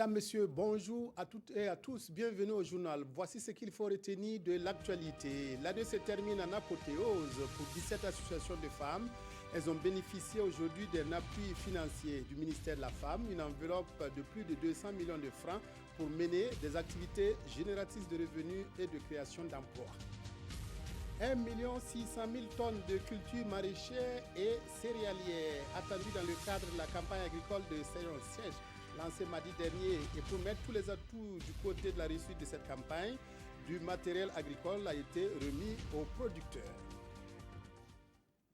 Mesdames, Messieurs, bonjour à toutes et à tous. Bienvenue au journal. Voici ce qu'il faut retenir de l'actualité. L'année se termine en apothéose pour 17 associations de femmes. Elles ont bénéficié aujourd'hui d'un appui financier du ministère de la Femme, une enveloppe de plus de 200 millions de francs pour mener des activités génératrices de revenus et de création d'emplois. 1 600 000 tonnes de cultures maraîchères et céréalières attendues dans le cadre de la campagne agricole de Saison-Siège lancée mardi dernier. Et pour mettre tous les atouts du côté de la réussite de cette campagne, du matériel agricole a été remis aux producteurs.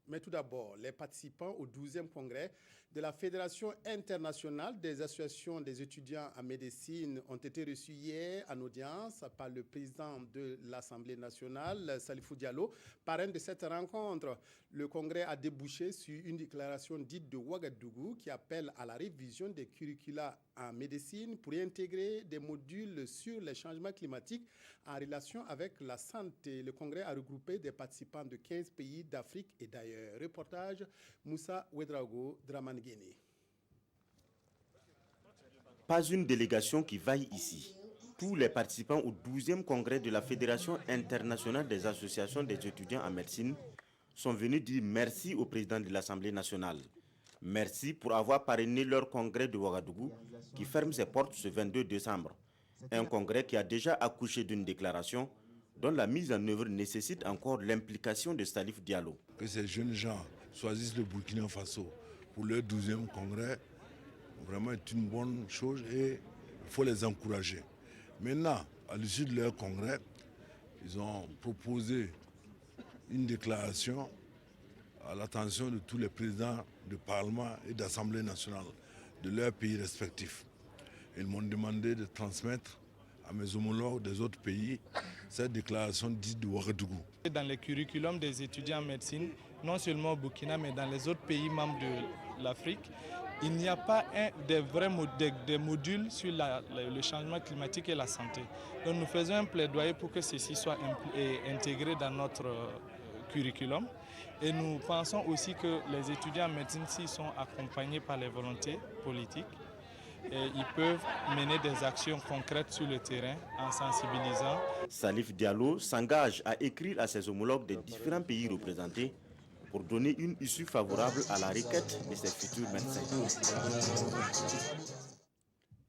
Mais tout d'abord, les participants au 12e congrès de la Fédération internationale des associations des étudiants en médecine ont été reçus hier en audience par le président de l'Assemblée nationale, Salifou Diallo. Parrain de cette rencontre, le congrès a débouché sur une déclaration dite de Ouagadougou qui appelle à la révision des curricula en médecine pour y intégrer des modules sur les changements climatiques en relation avec la santé. Le congrès a regroupé des participants de 15 pays d'Afrique et d'ailleurs. Reportage Moussa Ouedraogo, Dramane Guéné. Pas une délégation qui vaille ici. Tous les participants au 12e congrès de la Fédération internationale des associations des étudiants en médecine sont venus dire merci au président de l'Assemblée nationale. Merci pour avoir parrainé leur congrès de Ouagadougou qui ferme ses portes ce 22 décembre. Un congrès qui a déjà accouché d'une déclaration dont la mise en œuvre nécessite encore l'implication de Salif Diallo. Que ces jeunes gens choisissent le Burkina Faso pour leur 12e congrès, vraiment est une bonne chose et il faut les encourager. Maintenant, à l'issue de leur congrès, ils ont proposé une déclaration à l'attention de tous les présidents de Parlement et d'Assemblée nationale de leurs pays respectifs. Ils m'ont demandé de transmettre à mes homologues des autres pays cette déclaration dite de Ouagadougou. Dans les curriculums des étudiants en médecine, non seulement au Burkina, mais dans les autres pays membres de l'Afrique, il n'y a pas des modules sur le changement climatique et la santé. Donc nous faisons un plaidoyer pour que ceci soit intégré dans notre curriculum. Et nous pensons aussi que les étudiants en médecine, s'ils sont accompagnés par les volontés politiques, et ils peuvent mener des actions concrètes sur le terrain en sensibilisant. Salif Diallo s'engage à écrire à ses homologues des différents pays représentés pour donner une issue favorable à la requête de ses futurs médecins.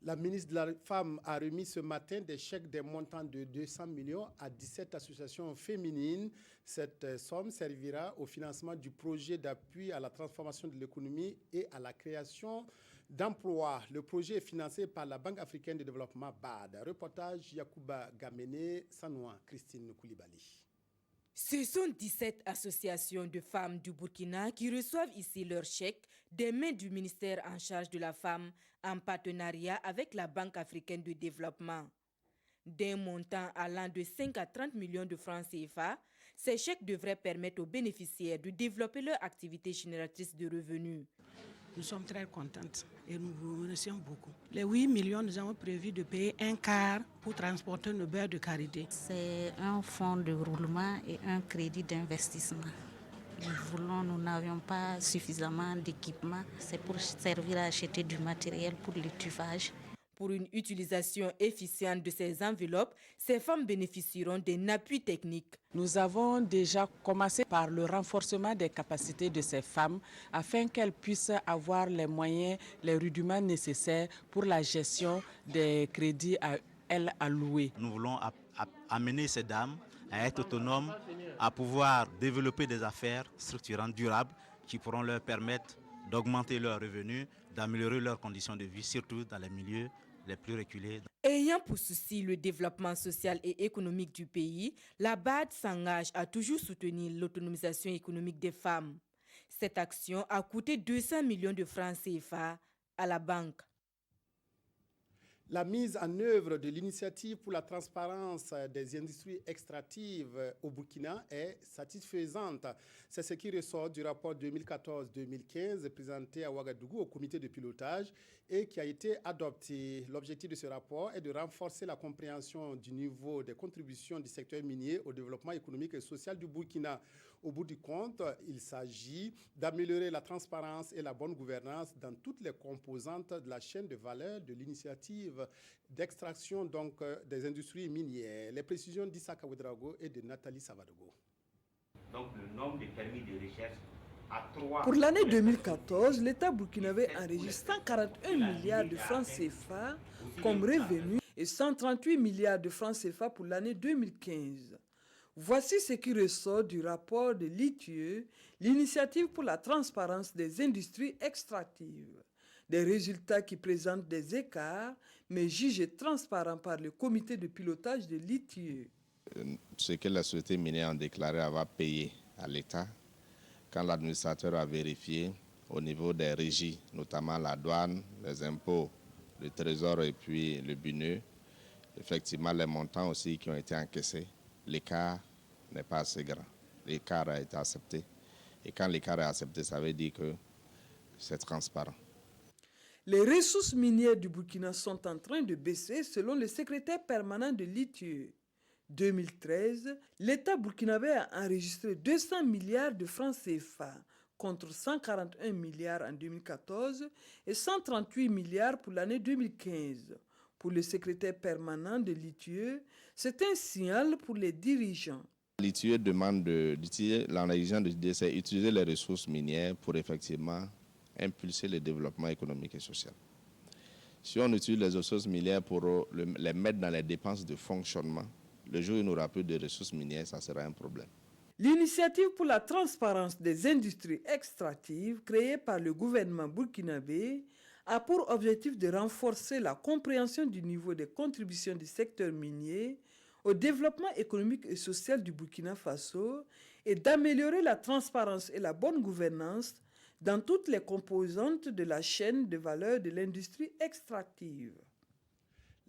La ministre de la Femme a remis ce matin des chèques d'un montant de 200 millions à 17 associations féminines. Cette somme servira au financement du projet d'appui à la transformation de l'économie et à la création d'emplois. Le projet est financé par la Banque africaine de développement BAD. Reportage Yacouba Gamene, Sanoua, Christine Koulibaly. Ce sont 17 associations de femmes du Burkina qui reçoivent ici leurs chèques des mains du ministère en charge de la femme en partenariat avec la Banque africaine de développement. D'un montant allant de 5 à 30 millions de francs CFA, ces chèques devraient permettre aux bénéficiaires de développer leur activité génératrice de revenus. Nous sommes très contentes et nous vous remercions beaucoup. Les 8 millions, nous avons prévu de payer un quart pour transporter nos beurre de karité. C'est un fonds de roulement et un crédit d'investissement. Nous n'avions pas suffisamment d'équipement. C'est pour servir à acheter du matériel pour le tuvage. Pour une utilisation efficiente de ces enveloppes, ces femmes bénéficieront d'un appui technique. Nous avons déjà commencé par le renforcement des capacités de ces femmes afin qu'elles puissent avoir les moyens, les rudiments nécessaires pour la gestion des crédits à elles alloués. Nous voulons amener ces dames à être autonomes, à pouvoir développer des affaires structurantes, durables, qui pourront leur permettre d'augmenter leurs revenus, d'améliorer leurs conditions de vie, surtout dans les milieux les plus reculés. Ayant pour souci le développement social et économique du pays, la BAD s'engage à toujours soutenir l'autonomisation économique des femmes. Cette action a coûté 200 millions de francs CFA à la banque. La mise en œuvre de l'initiative pour la transparence des industries extractives au Burkina est satisfaisante. C'est ce qui ressort du rapport 2014-2015 présenté à Ouagadougou au comité de pilotage et qui a été adopté. L'objectif de ce rapport est de renforcer la compréhension du niveau des contributions du secteur minier au développement économique et social du Burkina. Au bout du compte, il s'agit d'améliorer la transparence et la bonne gouvernance dans toutes les composantes de la chaîne de valeur de l'initiative d'extraction des industries minières. Les précisions d'Issaka Ouedraogo et de Nathalie Savadogo. Donc le nombre de permis de recherche à 3. Pour l'année 2014, l'État burkinabé enregistre 141 milliards de francs CFA comme revenu et 138 milliards de francs CFA pour l'année 2015. Voici ce qui ressort du rapport de l'ITIE, l'initiative pour la transparence des industries extractives. Des résultats qui présentent des écarts, mais jugés transparents par le comité de pilotage de l'ITIE. Ce que la société minière a déclaré avoir payé à l'État, quand l'administrateur a vérifié au niveau des régies, notamment la douane, les impôts, le trésor et puis le BUNE, effectivement les montants aussi qui ont été encaissés, l'écart n'est pas assez grand. L'écart a été accepté. Et quand l'écart est accepté, ça veut dire que c'est transparent. Les ressources minières du Burkina sont en train de baisser selon le secrétaire permanent de l'ITIE. 2013, l'État burkinabé a enregistré 200 milliards de francs CFA contre 141 milliards en 2014 et 138 milliards pour l'année 2015. Pour le secrétaire permanent de l'ITIE, c'est un signal pour les dirigeants. L'ITIE demande d'utiliser, l'enregistrement de l'ITIE, c'est utiliser les ressources minières pour effectivement impulser le développement économique et social. Si on utilise les ressources minières pour les mettre dans les dépenses de fonctionnement, le jour où il n'y aura plus de ressources minières, ça sera un problème. L'initiative pour la transparence des industries extractives créée par le gouvernement burkinabé a pour objectif de renforcer la compréhension du niveau des contributions du secteur minier au développement économique et social du Burkina Faso et d'améliorer la transparence et la bonne gouvernance dans toutes les composantes de la chaîne de valeur de l'industrie extractive.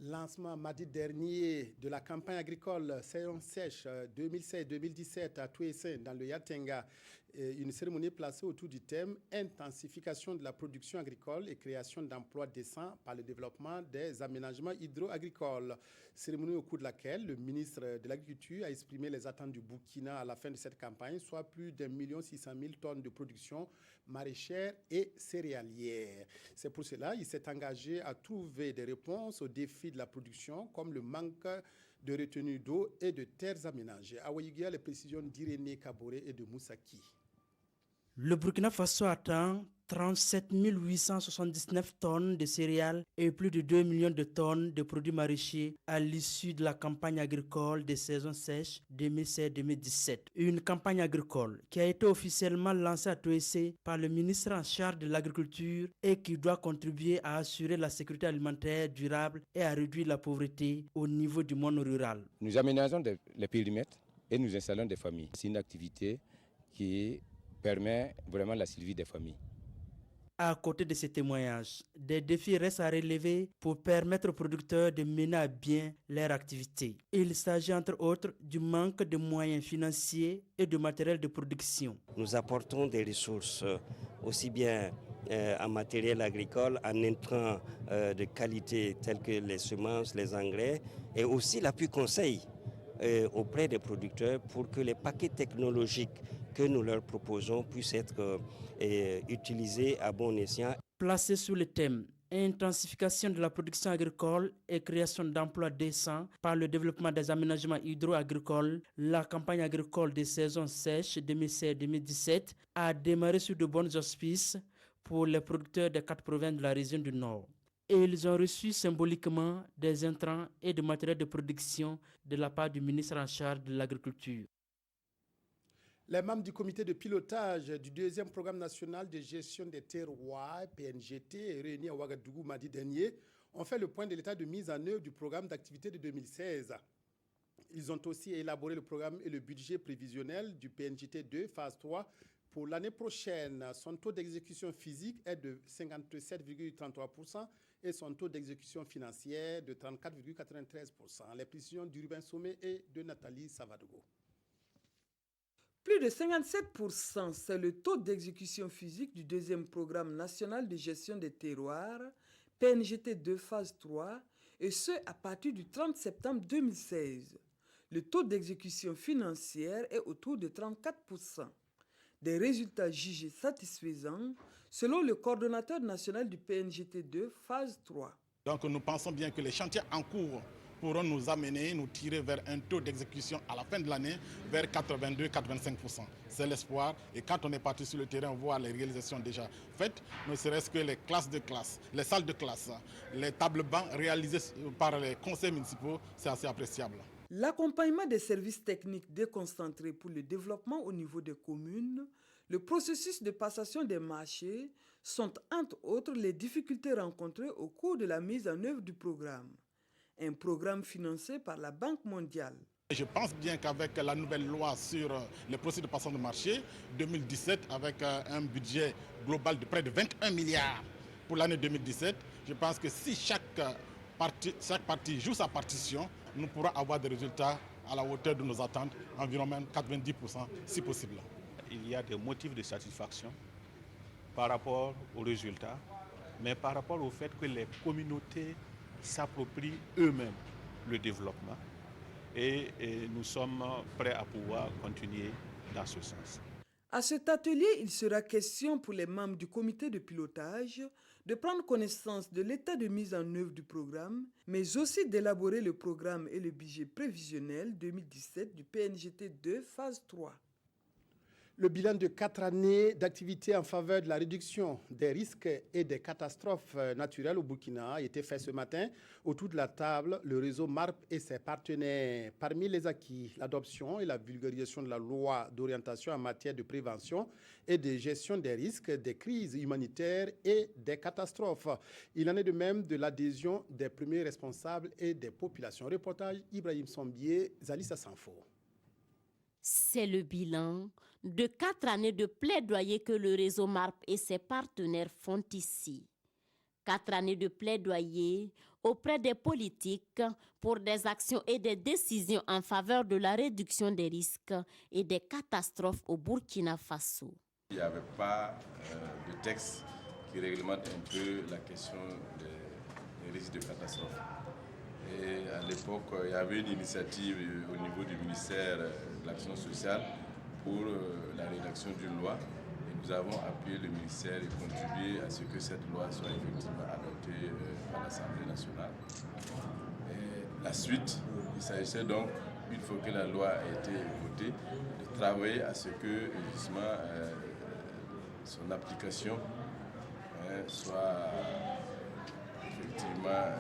Lancement mardi dernier de la campagne agricole saison sèche 2016-2017 à Touessin dans le Yatenga, une cérémonie placée autour du thème intensification de la production agricole et création d'emplois décents par le développement des aménagements hydro-agricoles. Cérémonie au cours de laquelle le ministre de l'Agriculture a exprimé les attentes du Burkina à la fin de cette campagne, soit plus d'1,6 million tonnes de production maraîchère et céréalière. C'est pour cela qu'il s'est engagé à trouver des réponses aux défis de la production, comme le manque de retenue d'eau et de terres aménagées. À Ouayugia, les précisions d'Irénée Kaboré et de Moussaki. Le Burkina Faso attend 37 879 tonnes de céréales et plus de 2 millions de tonnes de produits maraîchers à l'issue de la campagne agricole des saisons sèches 2016-2017. Une campagne agricole qui a été officiellement lancée à Touessé par le ministre en charge de l'agriculture et qui doit contribuer à assurer la sécurité alimentaire durable et à réduire la pauvreté au niveau du monde rural. Nous aménageons les périmètres et nous installons des familles. C'est une activité qui permet vraiment la survie des familles. À côté de ces témoignages, des défis restent à relever pour permettre aux producteurs de mener à bien leur activité. Il s'agit entre autres du manque de moyens financiers et de matériel de production. Nous apportons des ressources aussi bien en matériel agricole, en intrants de qualité tels que les semences, les engrais et aussi l'appui conseil auprès des producteurs pour que les paquets technologiques que nous leur proposons puissent être utilisés à bon escient. Placé sous le thème intensification de la production agricole et création d'emplois décents par le développement des aménagements hydro-agricoles, la campagne agricole des saisons sèches 2016-2017 a démarré sur de bons auspices pour les producteurs des 4 provinces de la région du Nord. Et ils ont reçu symboliquement des intrants et de matériel de production de la part du ministre en charge de l'agriculture. Les membres du comité de pilotage du 2e programme national de gestion des terroirs, PNGT, réunis à Ouagadougou mardi dernier, ont fait le point de l'état de mise en œuvre du programme d'activité de 2016. Ils ont aussi élaboré le programme et le budget prévisionnel du PNGT 2, phase 3, pour l'année prochaine. Son taux d'exécution physique est de 57,33% et son taux d'exécution financière de 34,93%. Les précisions d'Urbain Sommet et de Nathalie Savadogo. Plus de 57%, c'est le taux d'exécution physique du 2e programme national de gestion des terroirs, PNGT 2 phase 3, et ce à partir du 30 septembre 2016. Le taux d'exécution financière est autour de 34%. Des résultats jugés satisfaisants selon le coordonnateur national du PNGT2, phase 3. Donc nous pensons bien que les chantiers en cours pourront nous amener, nous tirer vers un taux d'exécution à la fin de l'année vers 82-85%. C'est l'espoir. Et quand on est parti sur le terrain, on voit les réalisations déjà faites, ne serait-ce que les classes de classe, les salles de classe, les tables bancs réalisées par les conseils municipaux, c'est assez appréciable. L'accompagnement des services techniques déconcentrés pour le développement au niveau des communes, le processus de passation des marchés sont entre autres les difficultés rencontrées au cours de la mise en œuvre du programme. Un programme financé par la Banque mondiale. Je pense bien qu'avec la nouvelle loi sur les procédures de passation de marché 2017, avec un budget global de près de 21 milliards pour l'année 2017, je pense que si chaque partie joue sa partition, nous pourrons avoir des résultats à la hauteur de nos attentes, environ même 90% si possible. Il y a des motifs de satisfaction par rapport aux résultats, mais par rapport au fait que les communautés s'approprient eux-mêmes le développement et nous sommes prêts à pouvoir continuer dans ce sens. À cet atelier, il sera question pour les membres du comité de pilotage de prendre connaissance de l'état de mise en œuvre du programme, mais aussi d'élaborer le programme et le budget prévisionnel 2017 du PNGT2 phase 3. Le bilan de 4 années d'activité en faveur de la réduction des risques et des catastrophes naturelles au Burkina a été fait ce matin. Autour de la table, le réseau MARP et ses partenaires. Parmi les acquis, l'adoption et la vulgarisation de la loi d'orientation en matière de prévention et de gestion des risques, des crises humanitaires et des catastrophes. Il en est de même de l'adhésion des premiers responsables et des populations. Reportage Ibrahim Sombier, Zalissa Sanfo. C'est le bilan de 4 années de plaidoyer que le réseau MARP et ses partenaires font ici. 4 années de plaidoyer auprès des politiques pour des actions et des décisions en faveur de la réduction des risques et des catastrophes au Burkina Faso. Il n'y avait pas de texte qui réglemente un peu la question des risques de catastrophe. Et à l'époque, il y avait une initiative au niveau du ministère de l'Action sociale pour la rédaction d'une loi. Et nous avons appuyé le ministère et contribué à ce que cette loi soit effectivement adoptée par l'Assemblée nationale. Et la suite, il s'agissait donc, une fois que la loi a été votée, de travailler à ce que justement son application soit effectivement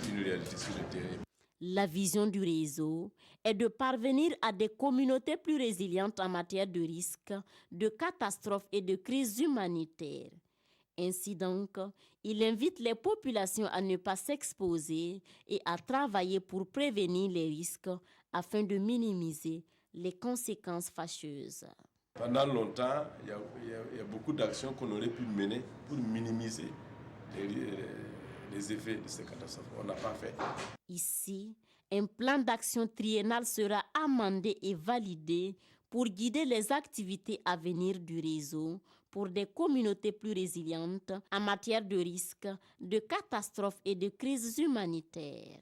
une réalité sur le terrain. La vision du réseau est de parvenir à des communautés plus résilientes en matière de risques, de catastrophes et de crises humanitaires. Ainsi donc, il invite les populations à ne pas s'exposer et à travailler pour prévenir les risques afin de minimiser les conséquences fâcheuses. Pendant longtemps, il y a beaucoup d'actions qu'on aurait pu mener pour minimiser les effets de ces catastrophes. On n'a pas fait. Ici, un plan d'action triennal sera amendé et validé pour guider les activités à venir du réseau pour des communautés plus résilientes en matière de risques, de catastrophes et de crises humanitaires.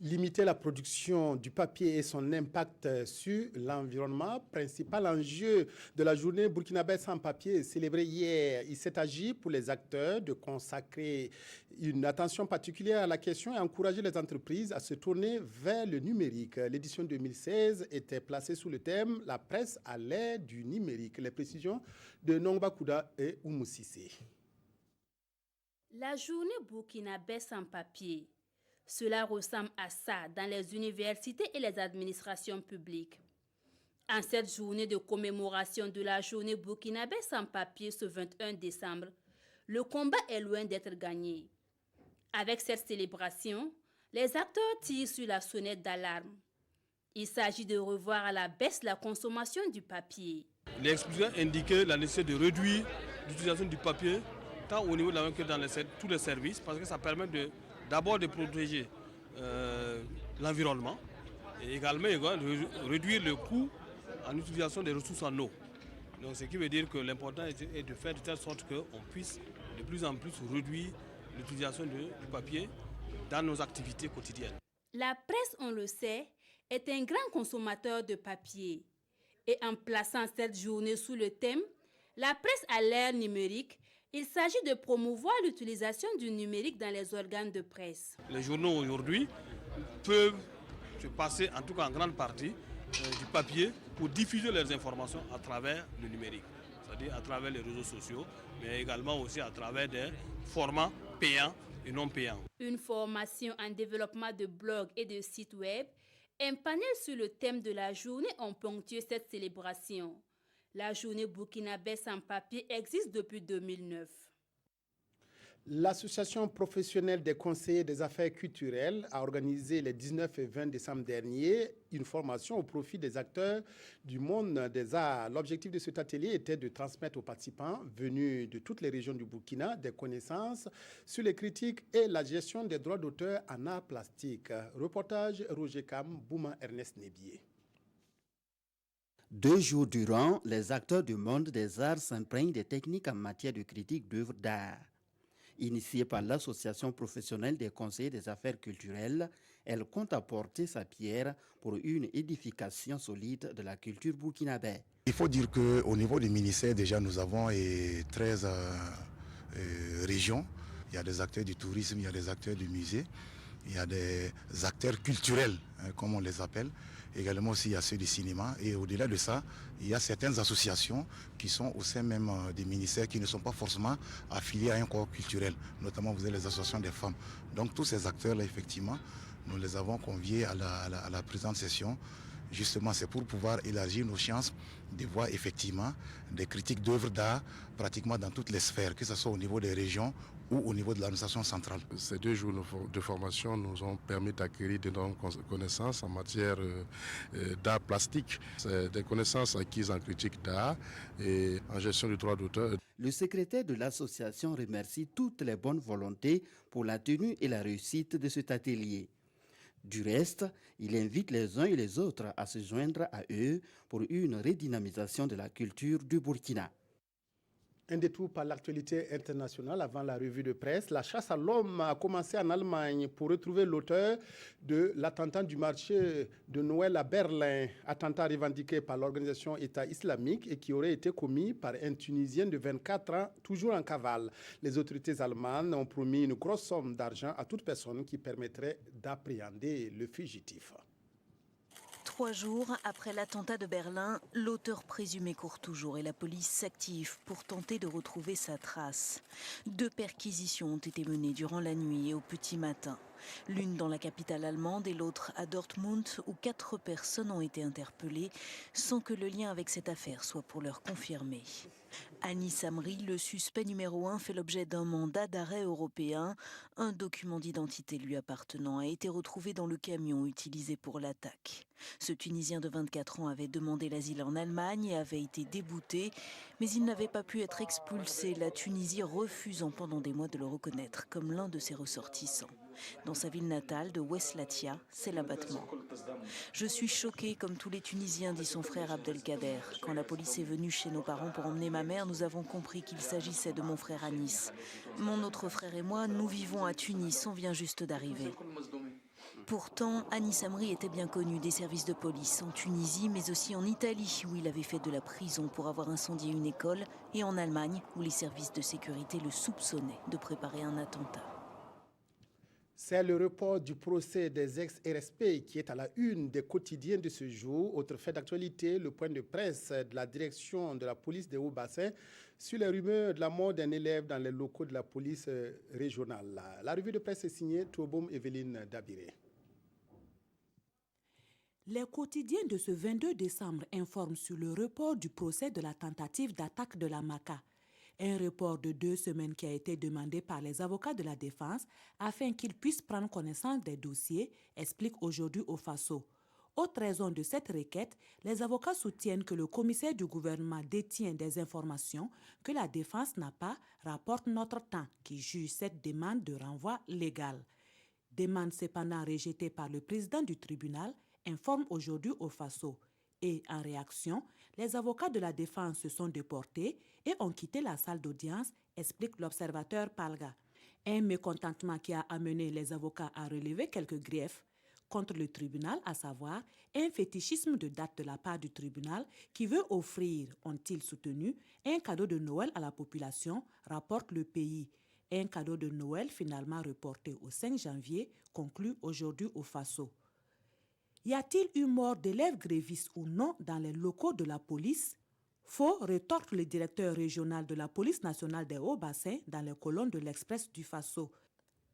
Limiter la production du papier et son impact sur l'environnement, principal enjeu de la journée burkinabé sans papier célébrée hier. Il s'est agi pour les acteurs de consacrer une attention particulière à la question et encourager les entreprises à se tourner vers le numérique. L'édition 2016 était placée sous le thème « La presse à l'ère du numérique ». Les précisions de Nongba Kouda et Oumou Sissé. La journée burkinabé sans papier. Cela ressemble à ça dans les universités et les administrations publiques. En cette journée de commémoration de la journée burkinabé sans papier ce 21 décembre, le combat est loin d'être gagné. Avec cette célébration, les acteurs tirent sur la sonnette d'alarme. Il s'agit de revoir à la baisse la consommation du papier. Les exposants indiquaient la nécessité de réduire l'utilisation du papier, tant au niveau de la main que dans tous les services, parce que ça permet d'abord de protéger l'environnement et également de réduire le coût en utilisation des ressources en eau. Donc, ce qui veut dire que l'important est de faire de telle sorte qu'on puisse de plus en plus réduire l'utilisation du papier dans nos activités quotidiennes. La presse, on le sait, est un grand consommateur de papier. Et en plaçant cette journée sous le thème « La presse à l'ère numérique », il s'agit de promouvoir l'utilisation du numérique dans les organes de presse. Les journaux aujourd'hui peuvent se passer, en tout cas en grande partie, du papier pour diffuser leurs informations à travers le numérique, c'est-à-dire à travers les réseaux sociaux, mais également aussi à travers des formats payants et non payants. Une formation en développement de blogs et de sites web, un panel sur le thème de la journée ont ponctué cette célébration. La journée burkinabé sans papier existe depuis 2009. L'association professionnelle des conseillers des affaires culturelles a organisé les 19 et 20 décembre dernier une formation au profit des acteurs du monde des arts. L'objectif de cet atelier était de transmettre aux participants venus de toutes les régions du Burkina des connaissances sur les critiques et la gestion des droits d'auteur en art plastique. Reportage Roger Kam, Bouma Ernest Nébier. 2 jours durant, les acteurs du monde des arts s'imprègnent des techniques en matière de critique d'œuvres d'art. Initiée par l'Association professionnelle des conseillers des affaires culturelles, elle compte apporter sa pierre pour une édification solide de la culture burkinabé. Il faut dire qu'au niveau du ministère, déjà, nous avons 13 régions. Il y a des acteurs du tourisme, il y a des acteurs du musée, il y a des acteurs culturels, comme on les appelle. Également aussi, il y a ceux du cinéma. Et au-delà de ça, il y a certaines associations qui sont au sein même des ministères qui ne sont pas forcément affiliés à un corps culturel. Notamment, vous avez les associations des femmes. Donc, tous ces acteurs-là, effectivement, nous les avons conviés à la présente session. Justement, c'est pour pouvoir élargir nos chances de voir effectivement des critiques d'œuvres d'art pratiquement dans toutes les sphères, que ce soit au niveau des régions ou au niveau de l'administration centrale. Ces 2 jours de formation nous ont permis d'acquérir d'énormes connaissances en matière d'art plastique. C'est des connaissances acquises en critique d'art et en gestion du droit d'auteur. Le secrétaire de l'association remercie toutes les bonnes volontés pour la tenue et la réussite de cet atelier. Du reste, il invite les uns et les autres à se joindre à eux pour une redynamisation de la culture du Burkina. Un détour par l'actualité internationale avant la revue de presse. La chasse à l'homme a commencé en Allemagne pour retrouver l'auteur de l'attentat du marché de Noël à Berlin. Attentat revendiqué par l'organisation État islamique et qui aurait été commis par un Tunisien de 24 ans, toujours en cavale. Les autorités allemandes ont promis une grosse somme d'argent à toute personne qui permettrait d'appréhender le fugitif. 3 jours après l'attentat de Berlin, l'auteur présumé court toujours et la police s'active pour tenter de retrouver sa trace. 2 perquisitions ont été menées durant la nuit et au petit matin. L'une dans la capitale allemande et l'autre à Dortmund où 4 personnes ont été interpellées sans que le lien avec cette affaire soit pour l'heure confirmé. Anis Amri, le suspect numéro 1, fait l'objet d'un mandat d'arrêt européen. Un document d'identité lui appartenant a été retrouvé dans le camion utilisé pour l'attaque. Ce Tunisien de 24 ans avait demandé l'asile en Allemagne et avait été débouté, mais il n'avait pas pu être expulsé, la Tunisie refusant pendant des mois de le reconnaître comme l'un de ses ressortissants. Dans sa ville natale de Westlatia, c'est l'abattement. « Je suis choqué comme tous les Tunisiens, dit son frère Abdelkader. Quand la police est venue chez nos parents pour emmener ma mère, nous avons compris qu'il s'agissait de mon frère Anis. Mon autre frère et moi, nous vivons à Tunis, on vient juste d'arriver. » Pourtant, Anis Amri était bien connu des services de police en Tunisie, mais aussi en Italie, où il avait fait de la prison pour avoir incendié une école, et en Allemagne, où les services de sécurité le soupçonnaient de préparer un attentat. C'est le report du procès des ex-RSP qui est à la une des quotidiens de ce jour. Autre fait d'actualité, le point de presse de la direction de la police des Hauts-Bassins sur les rumeurs de la mort d'un élève dans les locaux de la police régionale. La revue de presse est signée Touboum Evelyne Dabiré. Les quotidiens de ce 22 décembre informent sur le report du procès de la tentative d'attaque de la Maka. Un report de 2 semaines qui a été demandé par les avocats de la défense afin qu'ils puissent prendre connaissance des dossiers, explique aujourd'hui au FASO. Autre raison de cette requête, les avocats soutiennent que le commissaire du gouvernement détient des informations que la défense n'a pas, rapporte Notre Temps, qui juge cette demande de renvoi légal. Demande cependant rejetée par le président du tribunal, informe aujourd'hui au FASO. Et en réaction, les avocats de la défense se sont déportés et ont quitté la salle d'audience, explique l'observateur Palga. Un mécontentement qui a amené les avocats à relever quelques griefs, contre le tribunal, à savoir un fétichisme de date de la part du tribunal qui veut offrir, ont-ils soutenu, un cadeau de Noël à la population, rapporte Le Pays. Un cadeau de Noël finalement reporté au 5 janvier, conclut aujourd'hui au Faso. Y a-t-il eu mort d'élèves grévistes ou non dans les locaux de la police? Faux, rétorque le directeur régional de la police nationale des Hauts-Bassins dans les colonnes de l'Express du Faso.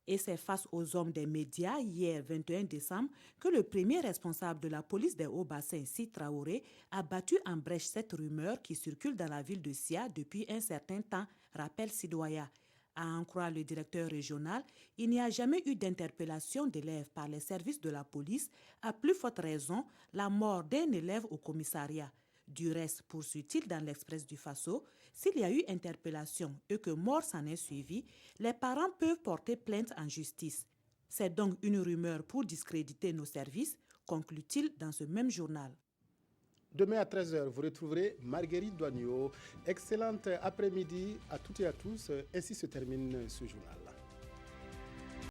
Et c'est face aux hommes des médias, hier 21 décembre, que le premier responsable de la police des Hauts-Bassins, Si Traoré, a battu en brèche cette rumeur qui circule dans la ville de Sia depuis un certain temps, rappelle Sidoya. À en croire le directeur régional, il n'y a jamais eu d'interpellation d'élèves par les services de la police, à plus forte raison la mort d'un élève au commissariat. Du reste, poursuit-il dans l'Express du Faso, s'il y a eu interpellation et que mort s'en est suivi, les parents peuvent porter plainte en justice. C'est donc une rumeur pour discréditer nos services, conclut-il dans ce même journal. Demain à 13h, vous retrouverez Marguerite Douagneau. Excellente après-midi à toutes et à tous. Ainsi se termine ce journal.